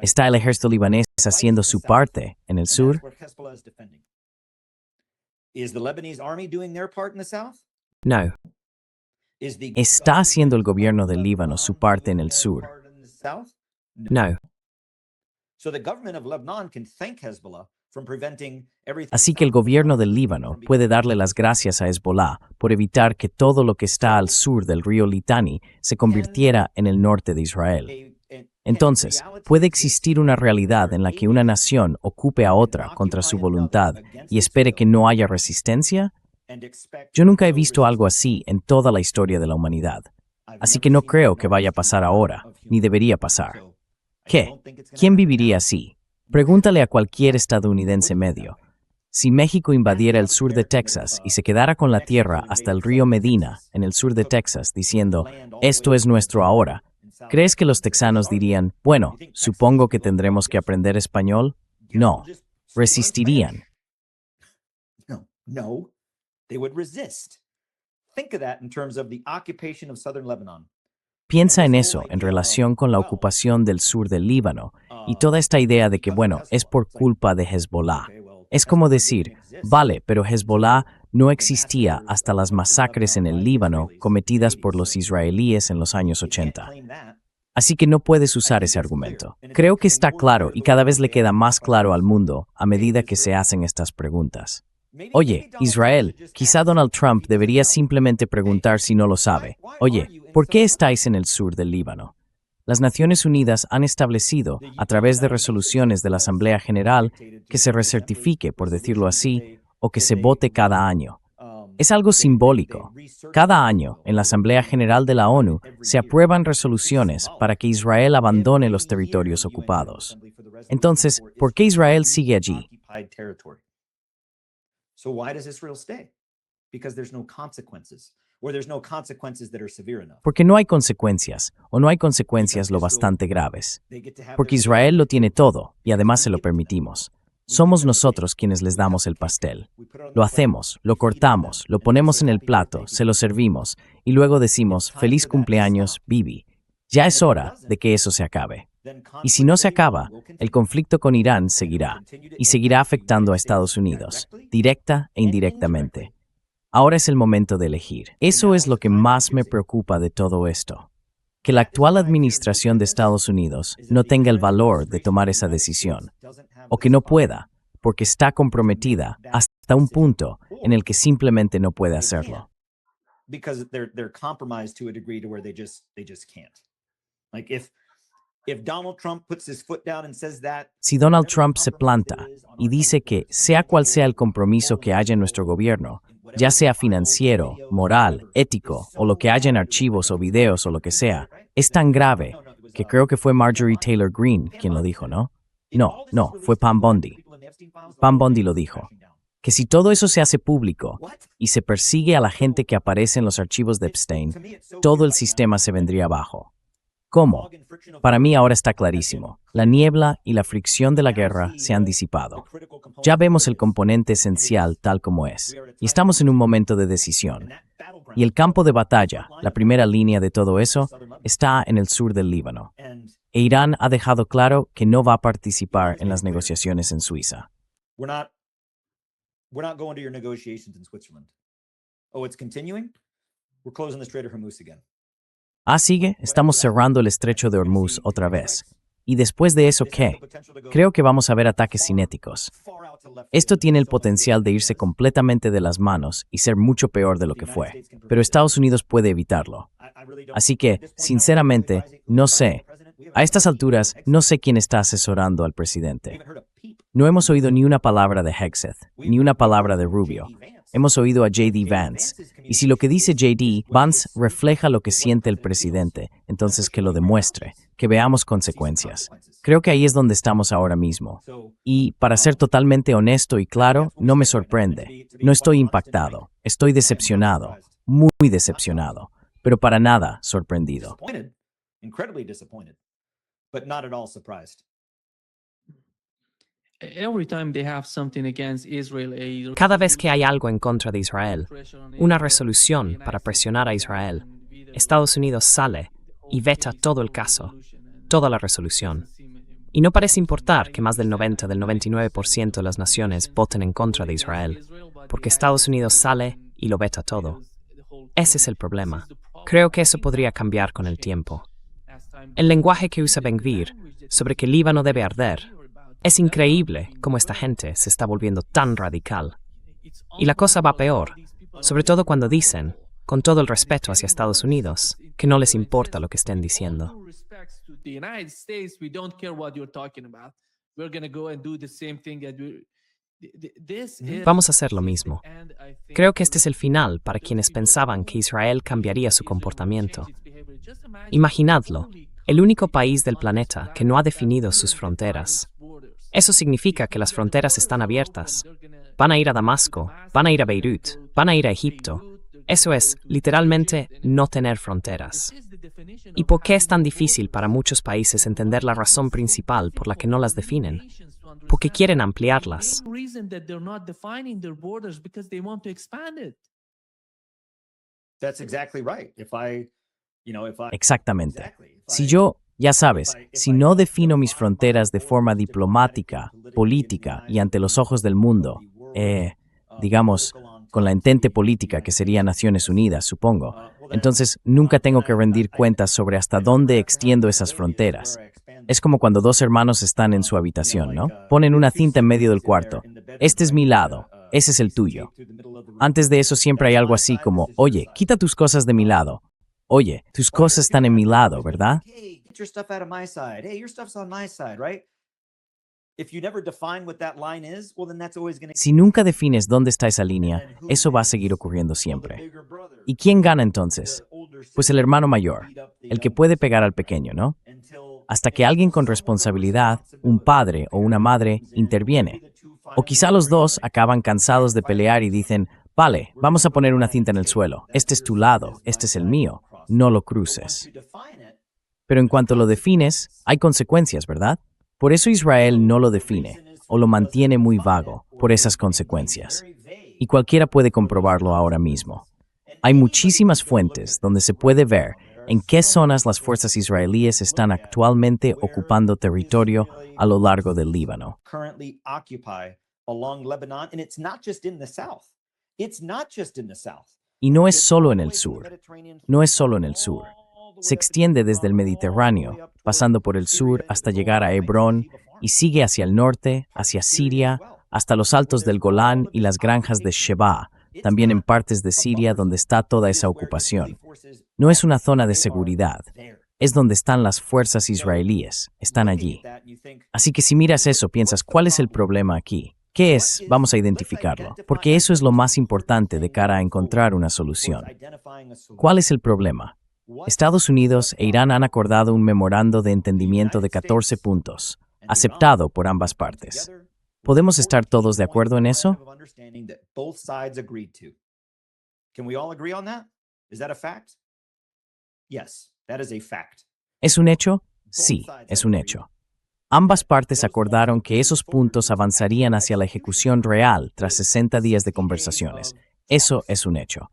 ¿Está el ejército libanés haciendo su parte en el sur? No. ¿Está haciendo el gobierno del Líbano su parte en el sur? No. Así que el gobierno del Líbano puede darle las gracias a Hezbollah por evitar que todo lo que está al sur del río Litani se convirtiera en el norte de Israel. Entonces, ¿puede existir una realidad en la que una nación ocupe a otra contra su voluntad y espere que no haya resistencia? Yo nunca he visto algo así en toda la historia de la humanidad. Así que no creo que vaya a pasar ahora, ni debería pasar. ¿Qué? ¿Quién viviría así? Pregúntale a cualquier estadounidense medio. Si México invadiera el sur de Texas y se quedara con la tierra hasta el río Medina, en el sur de Texas, diciendo, esto es nuestro ahora, ¿crees que los texanos dirían, bueno, supongo que tendremos que aprender español? No, resistirían. No, they would resist. Think of that in terms of the occupation of southern Lebanon. Piensa en eso en relación con la ocupación del sur del Líbano y toda esta idea de que, bueno, es por culpa de Hezbollah. Es como decir, vale, pero Hezbollah no existía hasta las masacres en el Líbano cometidas por los israelíes en los años 80. Así que no puedes usar ese argumento. Creo que está claro y cada vez le queda más claro al mundo a medida que se hacen estas preguntas. Oye, Israel, quizá Donald Trump debería simplemente preguntar si no lo sabe. Oye, ¿por qué estáis en el sur del Líbano? Las Naciones Unidas han establecido, a través de resoluciones de la Asamblea General, que se recertifique, por decirlo así, o que se vote cada año. Es algo simbólico. Cada año, en la Asamblea General de la ONU, se aprueban resoluciones para que Israel abandone los territorios ocupados. Entonces, ¿por qué Israel sigue allí? So why does Israel stay? Because there's no consequences, or there's no consequences that are severe enough. Porque no hay consecuencias, o no hay consecuencias lo bastante graves. Porque Israel lo tiene todo, y además se lo permitimos. Somos nosotros quienes les damos el pastel. Lo hacemos, lo cortamos, lo ponemos en el plato, se lo servimos, y luego decimos, feliz cumpleaños, Bibi. Ya es hora de que eso se acabe. Y si no se acaba, el conflicto con Irán seguirá, y seguirá afectando a Estados Unidos, directa e indirectamente. Ahora es el momento de elegir. Eso es lo que más me preocupa de todo esto. Que la actual administración de Estados Unidos no tenga el valor de tomar esa decisión, o que no pueda, porque está comprometida hasta un punto en el que simplemente no puede hacerlo. Because they're compromised to a degree to where they just can't. Like if Donald Trump puts his foot down and says that, si Donald Trump se planta y dice que, sea cual sea el compromiso que haya en nuestro gobierno, ya sea financiero, moral, ético, o lo que haya en archivos o videos o lo que sea, es tan grave que creo que fue Marjorie Taylor Greene quien lo dijo, ¿no? No, fue Pam Bondi. Pam Bondi lo dijo. Que si todo eso se hace público y se persigue a la gente que aparece en los archivos de Epstein, todo el sistema se vendría abajo. ¿Cómo? Para mí ahora está clarísimo. La niebla y la fricción de la guerra se han disipado. Ya vemos el componente esencial tal como es, y estamos en un momento de decisión. Y el campo de batalla, la primera línea de todo eso, está en el sur del Líbano. E Irán ha dejado claro que no va a participar en las negociaciones en Suiza. We're not going to your negotiations in Switzerland. Oh, it's continuing? We're closing the Strait of Hormuz again. Sigue, estamos cerrando el estrecho de Hormuz otra vez. ¿Y después de eso qué? Creo que vamos a ver ataques cinéticos. Esto tiene el potencial de irse completamente de las manos y ser mucho peor de lo que fue, pero Estados Unidos puede evitarlo. Así que, sinceramente, no sé. A estas alturas, no sé quién está asesorando al presidente. No hemos oído ni una palabra de Hegseth, ni una palabra de Rubio. Hemos oído a J.D. Vance. Y si lo que dice J.D. Vance refleja lo que siente el presidente, entonces que lo demuestre, que veamos consecuencias. Creo que ahí es donde estamos ahora mismo. Y, para ser totalmente honesto y claro, no me sorprende. No estoy impactado. Estoy decepcionado. Muy decepcionado. Pero para nada sorprendido. Incredibly disappointed, but not at all surprised. Every time they have something against Israel, Cada vez que hay algo en contra de Israel, una resolución para presionar a Israel, Estados Unidos sale y veta todo el caso, toda la resolución. Y no parece importar que más del 99% de las naciones voten en contra de Israel, porque Estados Unidos sale y lo veta todo. Ese es el problema. Creo que eso podría cambiar con el tiempo. El lenguaje que usa Ben-Gvir sobre que Líbano debe arder, es increíble cómo esta gente se está volviendo tan radical. Y la cosa va peor, sobre todo cuando dicen, con todo el respeto hacia Estados Unidos, que no les importa lo que estén diciendo. Vamos a hacer lo mismo. Creo que este es el final para quienes pensaban que Israel cambiaría su comportamiento. Imaginadlo, el único país del planeta que no ha definido sus fronteras. Eso significa que las fronteras están abiertas. Van a ir a Damasco, van a ir a Beirut, van a ir a Egipto. Eso es, literalmente, no tener fronteras. ¿Y por qué es tan difícil para muchos países entender la razón principal por la que no las definen? Porque quieren ampliarlas. That's exactly right. Exactamente. Si yo, ya sabes, si no defino mis fronteras de forma diplomática, política y ante los ojos del mundo, digamos, con la entente política que sería Naciones Unidas, supongo, entonces nunca tengo que rendir cuentas sobre hasta dónde extiendo esas fronteras. Es como cuando dos hermanos están en su habitación, ¿no? Ponen una cinta en medio del cuarto. Este es mi lado, ese es el tuyo. Antes de eso siempre hay algo así como, oye, quita tus cosas de mi lado. Oye, tus cosas están en mi lado, ¿verdad? Si nunca defines dónde está esa línea, eso va a seguir ocurriendo siempre. ¿Y quién gana entonces? Pues el hermano mayor, el que puede pegar al pequeño, ¿no? Hasta que alguien con responsabilidad, un padre o una madre, interviene. O quizá los dos acaban cansados de pelear y dicen, vale, vamos a poner una cinta en el suelo. Este es tu lado, este es el mío. No lo cruces. Pero en cuanto lo defines, hay consecuencias, ¿verdad? Por eso Israel no lo define, o lo mantiene muy vago, por esas consecuencias. Y cualquiera puede comprobarlo ahora mismo. Hay muchísimas fuentes donde se puede ver en qué zonas las fuerzas israelíes están actualmente ocupando territorio a lo largo del Líbano. Y no es solo en el sur. No es solo en el sur. Se extiende desde el Mediterráneo, pasando por el sur hasta llegar a Hebrón y sigue hacia el norte, hacia Siria, hasta los altos del Golán y las granjas de Sheba, también en partes de Siria donde está toda esa ocupación. No es una zona de seguridad, es donde están las fuerzas israelíes, están allí. Así que si miras eso, piensas, ¿cuál es el problema aquí? ¿Qué es? Vamos a identificarlo, porque eso es lo más importante de cara a encontrar una solución. ¿Cuál es el problema? Estados Unidos e Irán han acordado un memorando de entendimiento de 14 puntos. aceptado por ambas partes. ¿Podemos estar todos de acuerdo en eso? Can we all agree on that? Is that a fact? Yes, that is a fact. ¿Es un hecho? Sí, es un hecho. Ambas partes acordaron que esos puntos avanzarían hacia la ejecución real tras 60 días de conversaciones. Eso es un hecho.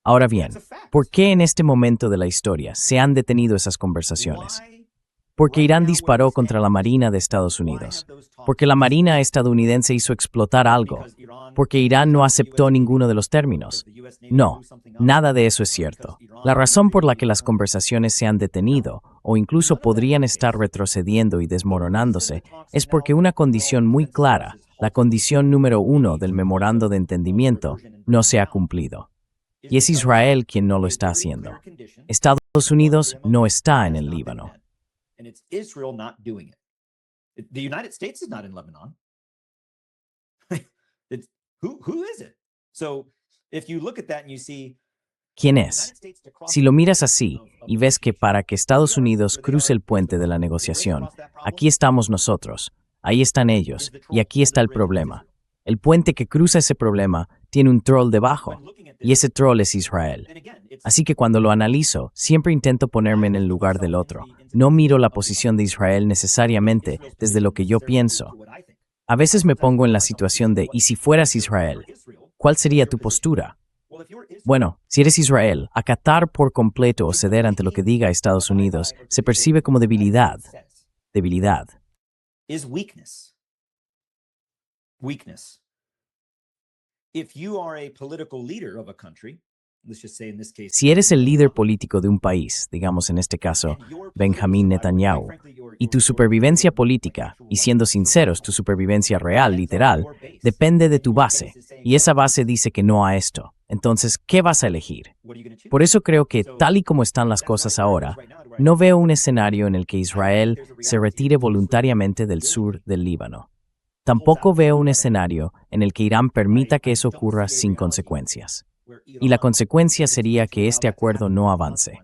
Ahora bien, ¿por qué en este momento de la historia se han detenido esas conversaciones? Porque Irán disparó contra la Marina de Estados Unidos. Porque la Marina estadounidense hizo explotar algo. Porque Irán no aceptó ninguno de los términos. No, nada de eso es cierto. La razón por la que las conversaciones se han detenido, o incluso podrían estar retrocediendo y desmoronándose, es porque una condición muy clara, la condición número 1 del memorando de entendimiento, no se ha cumplido. Y es Israel quien no lo está haciendo. Estados Unidos no está en el Líbano. And it's Israel not doing it. The United States is not in Lebanon. Who is it? So if you look at that and you see ¿Quién es? Si lo miras así y ves que para que Estados Unidos cruce el puente de la negociación, aquí estamos nosotros, ahí están ellos, y aquí está el problema. El puente que cruza ese problema tiene un troll debajo, y ese troll es Israel. Así que cuando lo analizo, siempre intento ponerme en el lugar del otro. No miro la posición de Israel necesariamente desde lo que yo pienso. A veces me pongo en la situación de, ¿y si fueras Israel? ¿Cuál sería tu postura? Bueno, si eres Israel, acatar por completo o ceder ante lo que diga Estados Unidos se percibe como debilidad. Debilidad. is weakness. Weakness. If you are a political leader of a country, let's just say in this case, Si eres el líder político de un país, digamos en este caso, Benjamín Netanyahu, y tu supervivencia política, y siendo sinceros, tu supervivencia real, literal, depende de tu base, y esa base dice que no a esto, entonces, ¿qué vas a elegir? Por eso creo que, tal y como están las cosas ahora, no veo un escenario en el que Israel se retire voluntariamente del sur del Líbano. Tampoco veo un escenario en el que Irán permita que eso ocurra sin consecuencias. Y la consecuencia sería que este acuerdo no avance.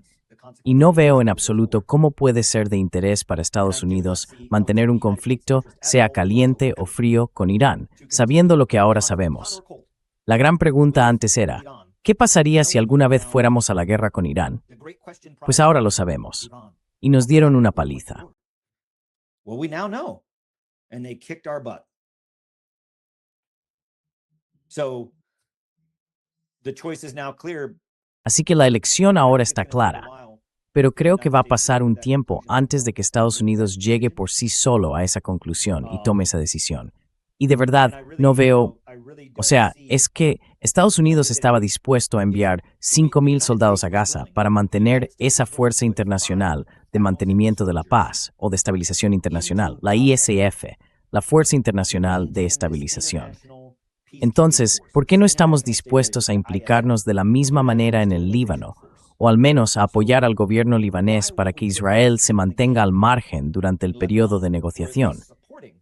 Y no veo en absoluto cómo puede ser de interés para Estados Unidos mantener un conflicto, sea caliente o frío, con Irán, sabiendo lo que ahora sabemos. La gran pregunta antes era, ¿qué pasaría si alguna vez fuéramos a la guerra con Irán? Pues ahora lo sabemos. Y nos dieron una paliza. Well, we now know. And they kicked our butt. So the choice is now clear. Así que la elección ahora está clara. Pero creo que va a pasar un tiempo antes de que Estados Unidos llegue por sí solo a esa conclusión y tome esa decisión. Y de verdad, no veo... O sea, es que Estados Unidos estaba dispuesto a enviar 5,000 soldados a Gaza para mantener esa fuerza internacional de mantenimiento de la paz o de estabilización internacional, la ISF, la Fuerza Internacional de Estabilización. Entonces, ¿por qué no estamos dispuestos a implicarnos de la misma manera en el Líbano, o al menos a apoyar al gobierno libanés para que Israel se mantenga al margen durante el periodo de negociación?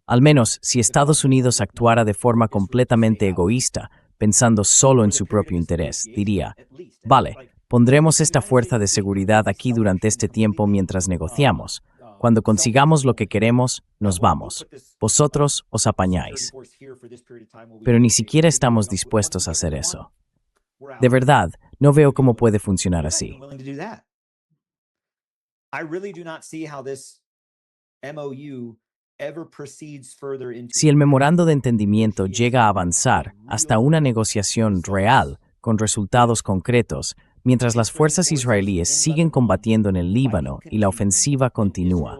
Al menos, si Estados Unidos actuara de forma completamente egoísta, pensando solo en su propio interés, diría, vale, pondremos esta fuerza de seguridad aquí durante este tiempo mientras negociamos. Cuando consigamos lo que queremos, nos vamos. Vosotros os apañáis. Pero ni siquiera estamos dispuestos a hacer eso. De verdad, no veo cómo puede funcionar así. Si el memorando de entendimiento llega a avanzar hasta una negociación real con resultados concretos, mientras las fuerzas israelíes siguen combatiendo en el Líbano y la ofensiva continúa.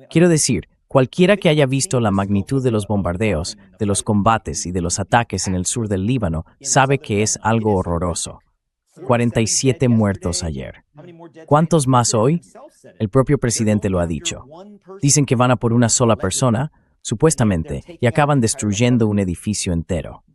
Quiero decir, cualquiera que haya visto la magnitud de los bombardeos, de los combates y de los ataques en el sur del Líbano sabe que es algo horroroso. 47 muertos ayer. ¿Cuántos más hoy? El propio presidente lo ha dicho. Dicen que van a por una sola persona, supuestamente, y acaban destruyendo un edificio entero.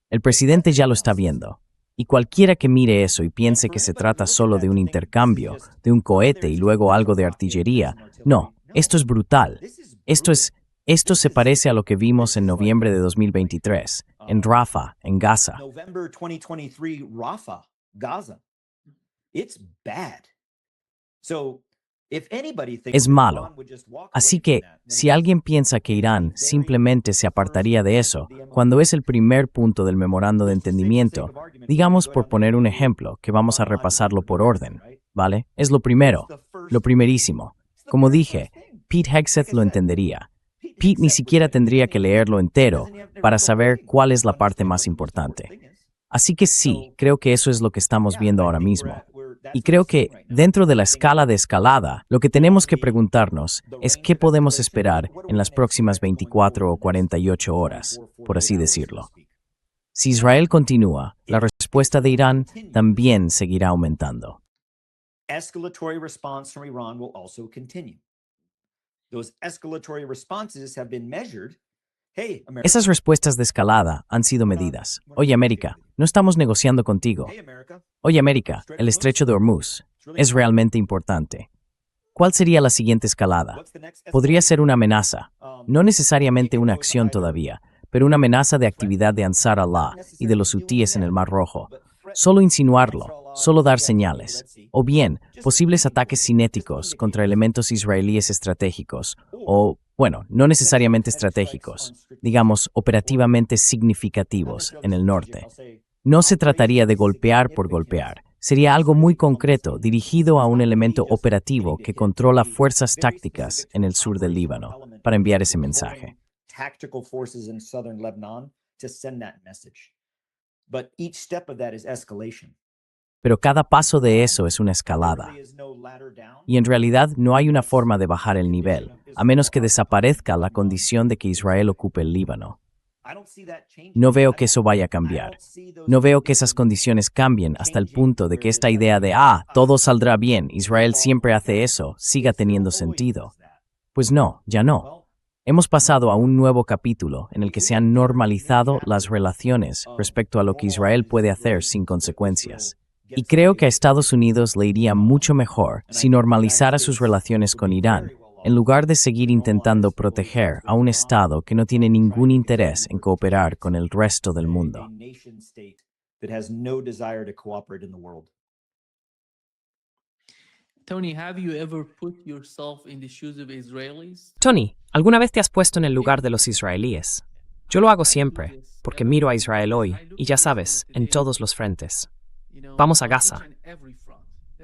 El presidente ya lo está viendo. Y cualquiera que mire eso y piense que se trata solo de un intercambio, de un cohete y luego algo de artillería, no, esto es brutal. Esto se parece a lo que vimos en noviembre de 2023, en Rafah, en Gaza. November 2023, Rafah, Gaza. It's bad. So Es malo. Así que, si alguien piensa que Irán simplemente se apartaría de eso, cuando es el primer punto del memorando de entendimiento, digamos por poner un ejemplo, que vamos a repasarlo por orden, ¿vale? Es lo primero, lo primerísimo. Como dije, Pete Hegseth lo entendería. Pete ni siquiera tendría que leerlo entero para saber cuál es la parte más importante. Así que sí, creo que eso es lo que estamos viendo ahora mismo. Y creo que, dentro de la escala de escalada, lo que tenemos que preguntarnos es qué podemos esperar en las próximas 24 o 48 horas, por así decirlo. Si Israel continúa, la respuesta de Irán también seguirá aumentando. Escalatory response from Iran will also continue. Those escalatory responses have been measured. Hey, America. Esas respuestas de escalada han sido medidas. Oye, América, no estamos negociando contigo. Hey, America. Oye, América, el estrecho de Hormuz es realmente importante. ¿Cuál sería la siguiente escalada? What's the next Podría ser una amenaza, no necesariamente una acción todavía, pero una amenaza de actividad de Ansar Allah y de los hutíes en el Mar Rojo. Solo insinuarlo, solo dar señales. O bien, posibles ataques cinéticos contra elementos israelíes estratégicos, o, bueno, no necesariamente estratégicos, digamos, operativamente significativos en el norte. No se trataría de golpear por golpear. Sería algo muy concreto, dirigido a un elemento operativo que controla fuerzas tácticas en el sur del Líbano, para enviar ese mensaje. Tactical forces in southern Lebanon to send that message. But each step of that is escalation. Pero cada paso de eso es una escalada. There is no ladder down. Y en realidad no hay una forma de bajar el nivel, a menos que desaparezca la condición de que Israel ocupe el Líbano. I don't see that changing. No veo que eso vaya a cambiar. No veo que esas condiciones cambien hasta el punto de que esta idea de, todo saldrá bien, Israel siempre hace eso, siga teniendo sentido. Pues no, ya no. Hemos pasado a un nuevo capítulo en el que se han normalizado las relaciones respecto a lo que Israel puede hacer sin consecuencias. Y creo que a Estados Unidos le iría mucho mejor si normalizara sus relaciones con Irán, en lugar de seguir intentando proteger a un Estado que no tiene ningún interés en cooperar con el resto del mundo. A nation state that has no desire to cooperate in the world. Tony, have you ever put yourself in the shoes of Israelis? Tony, ¿alguna vez te has puesto en el lugar de los israelíes? Yo lo hago siempre, porque miro a Israel hoy, y ya sabes, en todos los frentes. Vamos a Gaza.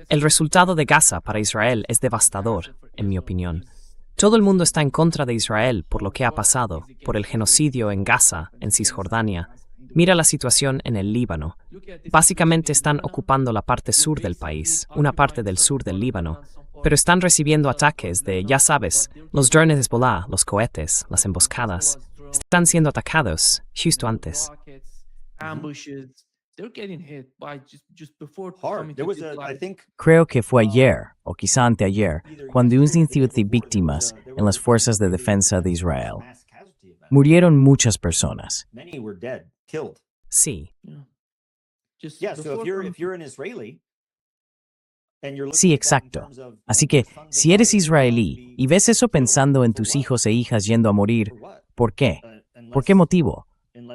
El resultado de Gaza para Israel es devastador, en mi opinión. Todo el mundo está en contra de Israel por lo que ha pasado, por el genocidio en Gaza, en Cisjordania. Mira la situación en el Líbano. Básicamente están ocupando la parte sur del país, una parte del sur del Líbano, pero están recibiendo ataques de, ya sabes, los drones de Hezbollah, los cohetes, las emboscadas. Están siendo atacados justo antes. Ambushes. They're getting hit by just before Hard. coming There to was this a, I life. think, Creo que fue ayer, o quizá anteayer, cuando un sinnúmero de víctimas en las fuerzas de defensa de Israel. mass casualty event. Murieron muchas personas. Many were dead, killed. Sí, Just Yeah, so before if you're an Israeli and you're Sí, looking at that in exacto. terms of, Así que, si eres israelí y ves eso pensando en tus hijos e hijas yendo a morir, ¿por qué? ¿Por qué motivo?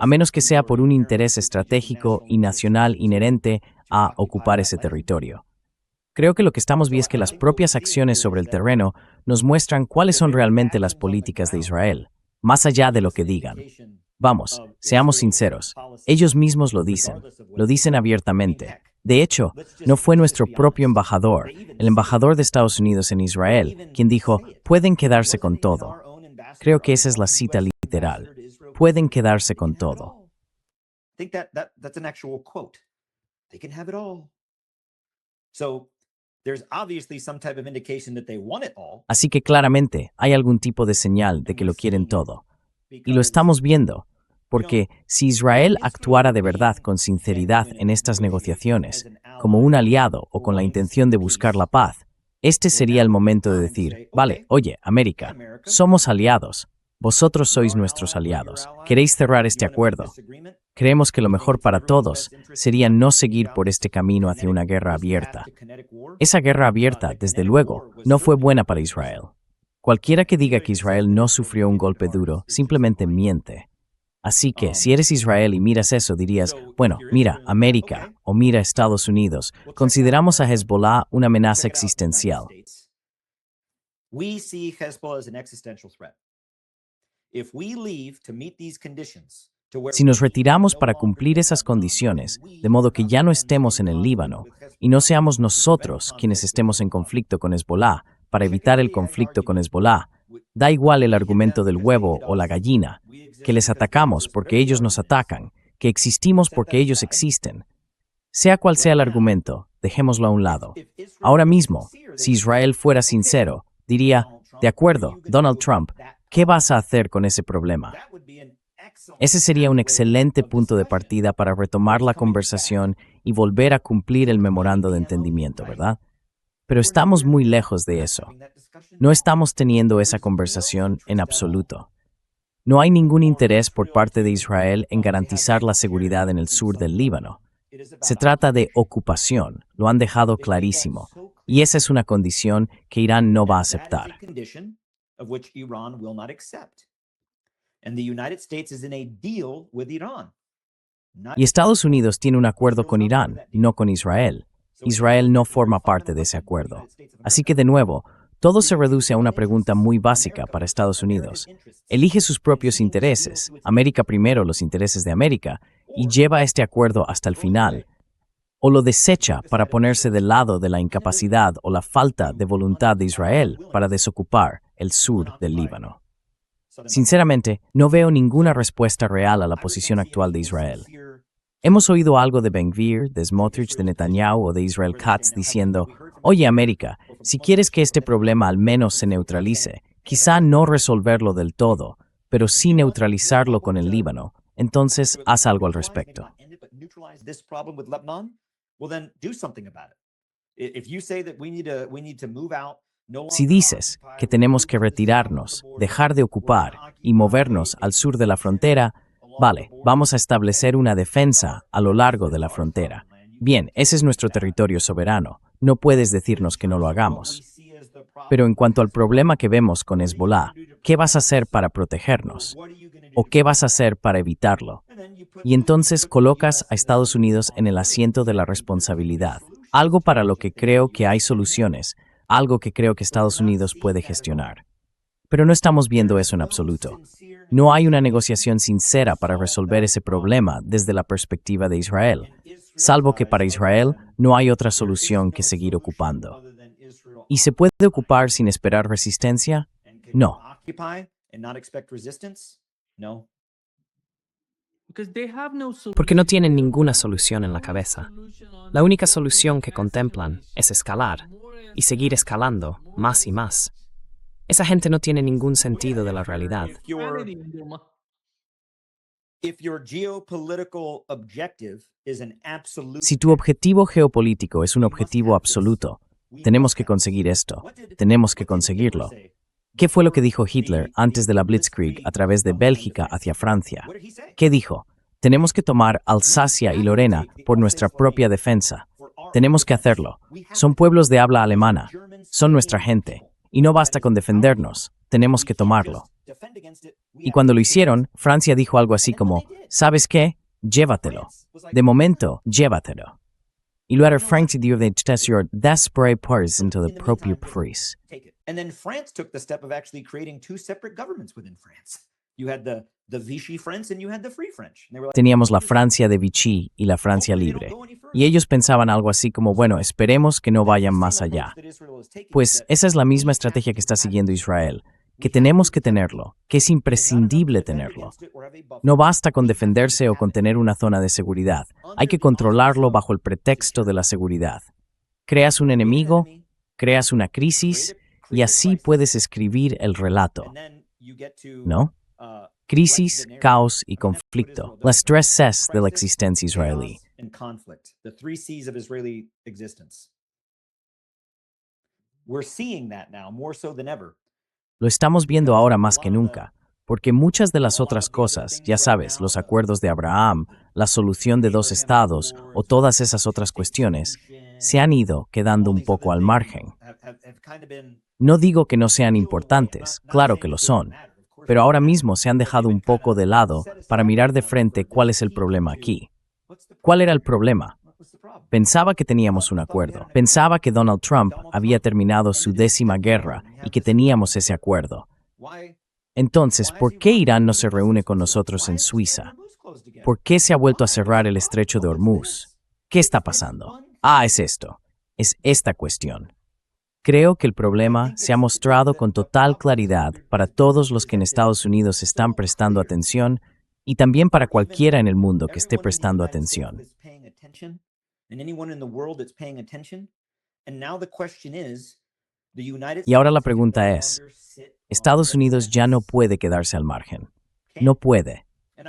A menos que sea por un interés estratégico y nacional inherente a ocupar ese territorio. Creo que lo que estamos viendo es que las propias acciones sobre el terreno nos muestran cuáles son realmente las políticas de Israel, más allá de lo que digan. Vamos, seamos sinceros, ellos mismos lo dicen abiertamente. De hecho, no fue nuestro propio embajador, el embajador de Estados Unidos en Israel, quien dijo, pueden quedarse con todo. Creo que esa es la cita literal. Pueden quedarse con todo. I think that's an actual quote. They can have it all. So there's obviously some type of indication that they want it all. Así que claramente hay algún tipo de señal de que lo quieren todo. Y lo estamos viendo, porque si Israel actuara de verdad con sinceridad en estas negociaciones, como un aliado o con la intención de buscar la paz, este sería el momento de decir, vale, oye, América, somos aliados. Vosotros sois nuestros aliados. ¿Queréis cerrar este acuerdo? Creemos que lo mejor para todos sería no seguir por este camino hacia una guerra abierta. Esa guerra abierta, desde luego, no fue buena para Israel. Cualquiera que diga que Israel no sufrió un golpe duro, simplemente miente. Así que, si eres Israel y miras eso, dirías, bueno, mira, América o mira Estados Unidos, consideramos a Hezbollah una amenaza existencial. we see Hezbollah as an existential threat. If we leave to meet these conditions, Si nos retiramos para cumplir esas condiciones, de modo que ya no estemos en el Líbano, y no seamos nosotros quienes estemos en conflicto con Hezbolá, para evitar el conflicto con Hezbolá, da igual el argumento del huevo o la gallina, que les atacamos porque ellos nos atacan, que existimos porque ellos existen. Sea cual sea el argumento, dejémoslo a un lado. Ahora mismo, si Israel fuera sincero, diría, de acuerdo, Donald Trump, ¿qué vas a hacer con ese problema? Ese sería un excelente punto de partida para retomar la conversación y volver a cumplir el memorando de entendimiento, ¿verdad? Pero estamos muy lejos de eso. No estamos teniendo esa conversación en absoluto. No hay ningún interés por parte de Israel en garantizar la seguridad en el sur del Líbano. Se trata de ocupación, lo han dejado clarísimo, y esa es una condición que Irán no va a aceptar. Y Estados Unidos tiene un acuerdo con Irán, no con Israel. Israel no forma parte de ese acuerdo. Así que, de nuevo, todo se reduce a una pregunta muy básica para Estados Unidos. Elige sus propios intereses, América primero, los intereses de América, y lleva este acuerdo hasta el final. O lo desecha para ponerse del lado de la incapacidad o la falta de voluntad de Israel para desocupar el sur del Líbano. Sinceramente, no veo ninguna respuesta real a la posición actual de Israel. Hemos oído algo de Ben-Gvir, de Smotrich, de Netanyahu o de Israel Katz diciendo, oye América, si quieres que este problema al menos se neutralice, quizá no resolverlo del todo, pero sí neutralizarlo con el Líbano, entonces haz algo al respecto. Si dices que tenemos que retirarnos, dejar de ocupar y movernos al sur de la frontera, vale, vamos a establecer una defensa a lo largo de la frontera. Bien, ese es nuestro territorio soberano. No puedes decirnos que no lo hagamos. Pero en cuanto al problema que vemos con Hezbolá, ¿qué vas a hacer para protegernos? ¿O qué vas a hacer para evitarlo? Y entonces colocas a Estados Unidos en el asiento de la responsabilidad, algo para lo que creo que hay soluciones, algo que creo que Estados Unidos puede gestionar. Pero no estamos viendo eso en absoluto. No hay una negociación sincera para resolver ese problema desde la perspectiva de Israel, salvo que para Israel no hay otra solución que seguir ocupando. ¿Y se puede ocupar sin esperar resistencia? No. Porque no tienen ninguna solución en la cabeza. La única solución que contemplan es escalar, y seguir escalando más y más. Esa gente no tiene ningún sentido de la realidad. Si tu objetivo geopolítico es un objetivo absoluto, tenemos que conseguir esto, tenemos que conseguirlo. ¿Qué fue lo que dijo Hitler antes de la Blitzkrieg a través de Bélgica hacia Francia? ¿Qué dijo? Tenemos que tomar Alsacia y Lorena por nuestra propia defensa. Tenemos que hacerlo. Son pueblos de habla alemana. Son nuestra gente. Y no basta con defendernos. Tenemos que tomarlo. Y cuando lo hicieron, Francia dijo algo así como, ¿sabes qué? Llévatelo. De momento, llévatelo. Y luego Francia dijo de your desperate parts into the propio país. And then France took the step of actually creating two separate governments within France. You had the Vichy French and you had the Free French. Teníamos la Francia de Vichy y la Francia libre. Y ellos pensaban algo así como, bueno, esperemos que no vayan más allá. Pues esa es la misma estrategia que está siguiendo Israel, que tenemos que tenerlo, que es imprescindible tenerlo. No basta con defenderse o con tener una zona de seguridad, hay que controlarlo bajo el pretexto de la seguridad. Creas un enemigo, creas una crisis, y así puedes escribir el relato, ¿no? Crisis, caos y conflicto, las tres Cs de la existencia israelí. Lo estamos viendo ahora más que nunca, porque muchas de las otras cosas, ya sabes, los acuerdos de Abraham, la solución de dos estados o todas esas otras cuestiones, se han ido quedando un poco al margen. No digo que no sean importantes, claro que lo son, pero ahora mismo se han dejado un poco de lado para mirar de frente cuál es el problema aquí. ¿Cuál era el problema? Pensaba que teníamos un acuerdo. Pensaba que Donald Trump había terminado su 10ª guerra y que teníamos ese acuerdo. Entonces, ¿por qué Irán no se reúne con nosotros en Suiza? ¿Por qué se ha vuelto a cerrar el estrecho de Hormuz? ¿Qué está pasando? Es esto. Es esta cuestión. Creo que el problema se ha mostrado con total claridad para todos los que en Estados Unidos están prestando atención y también para cualquiera en el mundo que esté prestando atención. Y ahora la pregunta es, Estados Unidos ya no puede quedarse al margen. No puede.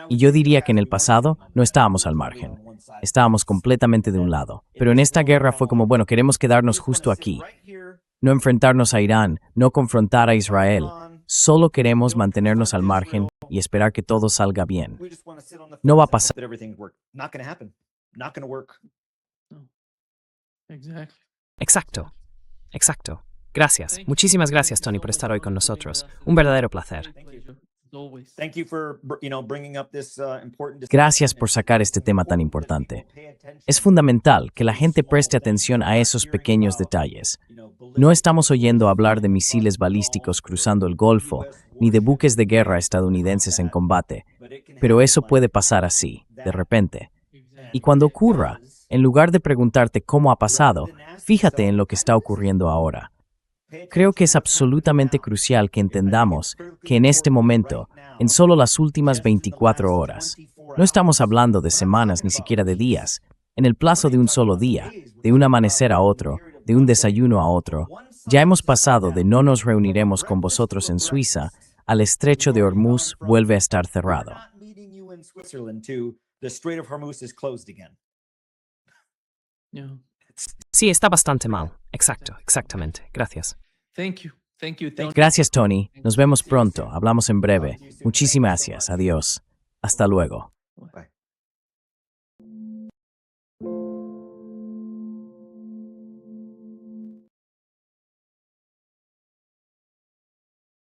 Y yo diría que en el pasado no estábamos al margen. Estábamos completamente de un lado. Pero en esta guerra fue como, bueno, queremos quedarnos justo aquí. No enfrentarnos a Irán, no confrontar a Israel. Solo queremos mantenernos al margen y esperar que todo salga bien. No va a pasar. Exactly. Exacto. Exacto. Gracias. Muchísimas gracias, Tony, por estar hoy con nosotros. Un verdadero placer. Pleasure, as always. Gracias por sacar este tema tan importante. Es fundamental que la gente preste atención a esos pequeños detalles. No estamos oyendo hablar de misiles balísticos cruzando el Golfo, ni de buques de guerra estadounidenses en combate, pero eso puede pasar así, de repente. Y cuando ocurra, en lugar de preguntarte cómo ha pasado, fíjate en lo que está ocurriendo ahora. Creo que es absolutamente crucial que entendamos que en este momento, en solo las últimas 24 horas, no estamos hablando de semanas ni siquiera de días, en el plazo de un solo día, de un amanecer a otro, de un desayuno a otro, ya hemos pasado de no nos reuniremos con vosotros en Suiza al estrecho de Hormuz vuelve a estar cerrado. Yeah. Sí, está bastante mal. Exacto, exactamente. Gracias. Thank you. Thank you, Tony. Gracias, Tony. Nos vemos pronto. Hablamos en breve. Muchísimas gracias. Adiós. Hasta luego. Bye.